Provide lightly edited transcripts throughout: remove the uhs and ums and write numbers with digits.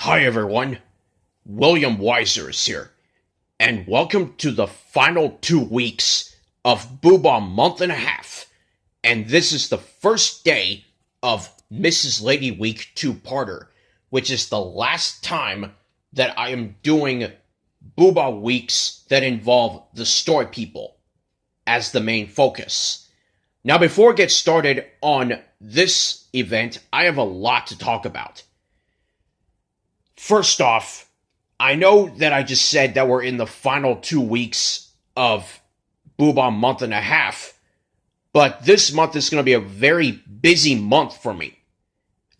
Hi everyone, William Weiser is here, and welcome to the final 2 weeks of Boohbah Month and a Half, and this is the first day of Mrs. Lady Week 2-parter, which is the last time that I am doing Boohbah weeks that involve the story people as the main focus. Now before I get started on this event, I have a lot to talk about. First off, I know that I just said that we're in the final 2 weeks of Boohbah Month and a Half, but this month is going to be a very busy month for me.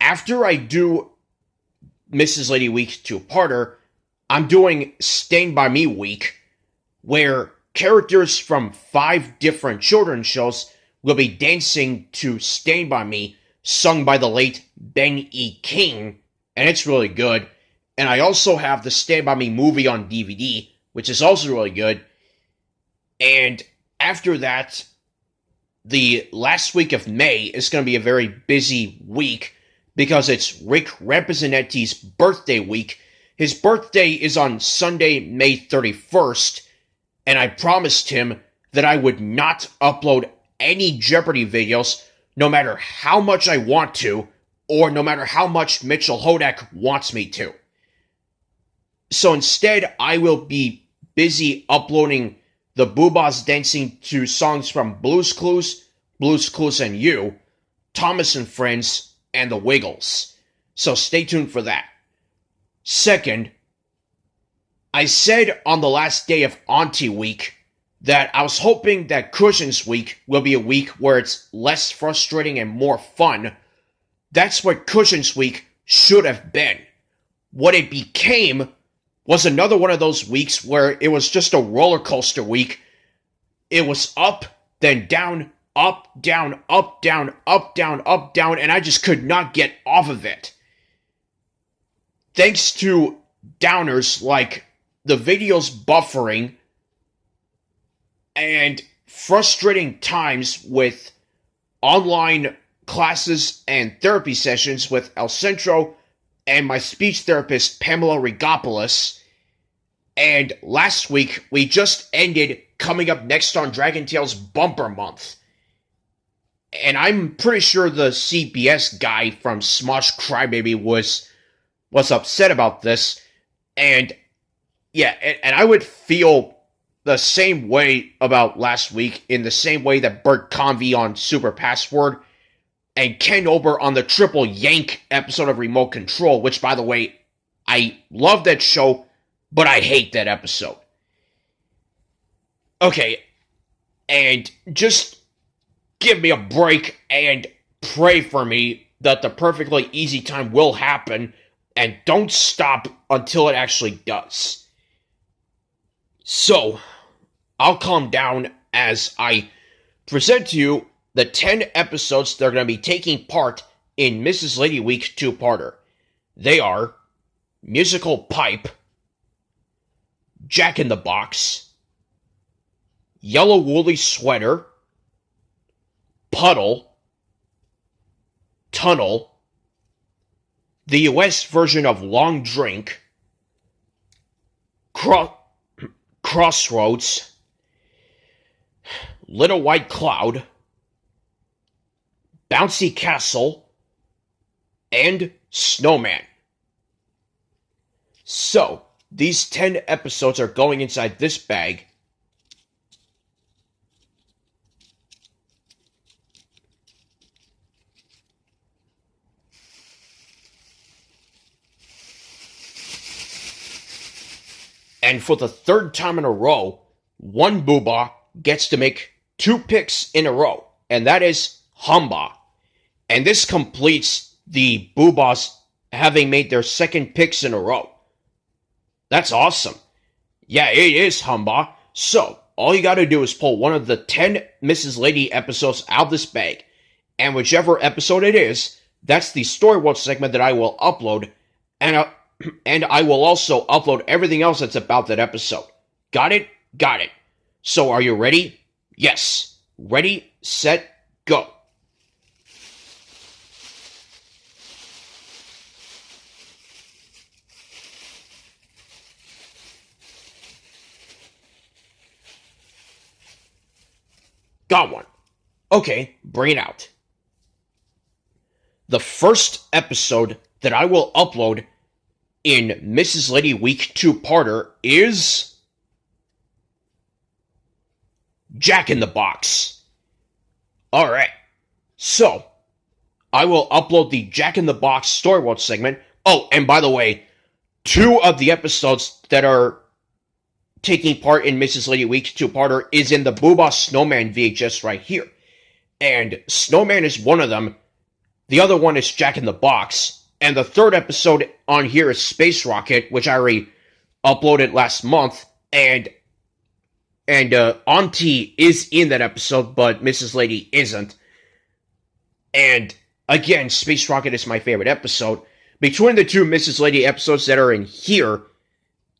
After I do Mrs. Lady Week 2-parter, I'm doing Stand By Me Week, where characters from 5 different children's shows will be dancing to Stand By Me, sung by the late Ben E. King, and it's really good. And I also have the Stand By Me movie on DVD, which is also really good. And after that, the last week of May is going to be a very busy week because it's Rick Representati's birthday week. His birthday is on Sunday, May 31st, and I promised him that I would not upload any Jeopardy videos, no matter how much I want to, or no matter how much Mitchell Hodak wants me to. So instead, I will be busy uploading the Boohbahs dancing to songs from Blue's Clues and You, Thomas and Friends, and The Wiggles. So stay tuned for that. Second, I said on the last day of Auntie Week that I was hoping that Cushions Week will be a week where it's less frustrating and more fun. That's what Cushions Week should have been. What it became was another one of those weeks where it was just a roller coaster week. It was up, then down, up, down, up, down, up, down, up, down, and I just could not get off of it. Thanks to downers like the videos buffering and frustrating times with online classes and therapy sessions with El Centro and my speech therapist Pamela Rigopoulos. And last week, we just ended coming up next on Dragon Tales Bumper Month. And I'm pretty sure the CBS guy from Smosh Crybaby was upset about this. And yeah, and I would feel the same way about last week, in the same way that Bert Convey on Super Password and Ken Ober on the Triple Yank episode of Remote Control, which, by the way, I love that show, but I hate that episode. Okay, and just give me a break and pray for me that the perfectly easy time will happen, and don't stop until it actually does. So, I'll calm down as I present to you the 10 episodes that are going to be taking part in Mrs. Lady Week 2-parter. They are Musical Pipe, Jack in the Box, Yellow Woolly Sweater, Puddle, Tunnel, the US version of Long Drink, Crossroads, Little White Cloud, Bouncy Castle, and Snowman. So, these 10 episodes are going inside this bag. And for the 3rd time in a row, one Boohbah gets to make 2 picks in a row, and that is Humbah. And this completes the Boohbahs having made their 2nd picks in a row. That's awesome. Yeah, it is Humbah. So, all you gotta do is pull one of the 10 Mrs. Lady episodes out of this bag. And whichever episode it is, that's the Story World segment that I will upload. And I will also upload everything else that's about that episode. Got it? Got it. So, are you ready? Yes. Ready, set, go. Got one. Okay, bring it out. The first episode that I will upload in Mrs. Lady Week 2-parter is Jack in the Box. Alright, so I will upload the Jack in the Box Story World segment. Oh, and by the way, 2 of the episodes that are taking part in Mrs. Lady Week's 2-parter is in the Boohbah Snowman VHS right here. And Snowman is one of them. The other one is Jack in the Box. And the third episode on here is Space Rocket, which I already uploaded last month. And Auntie is in that episode, but Mrs. Lady isn't. And again, Space Rocket is my favorite episode. Between the 2 Mrs. Lady episodes that are in here,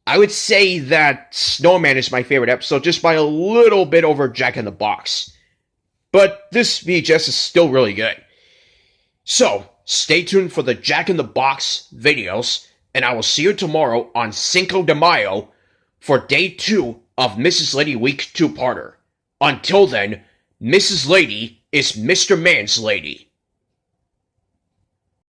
I would say that Snowman is my favorite episode, just by a little bit over Jack in the Box. But this VHS is still really good. So, stay tuned for the Jack in the Box videos, and I will see you tomorrow on Cinco de Mayo for day 2 of Mrs. Lady Week 2-parter. Until then, Mrs. Lady is Mr. Man's lady.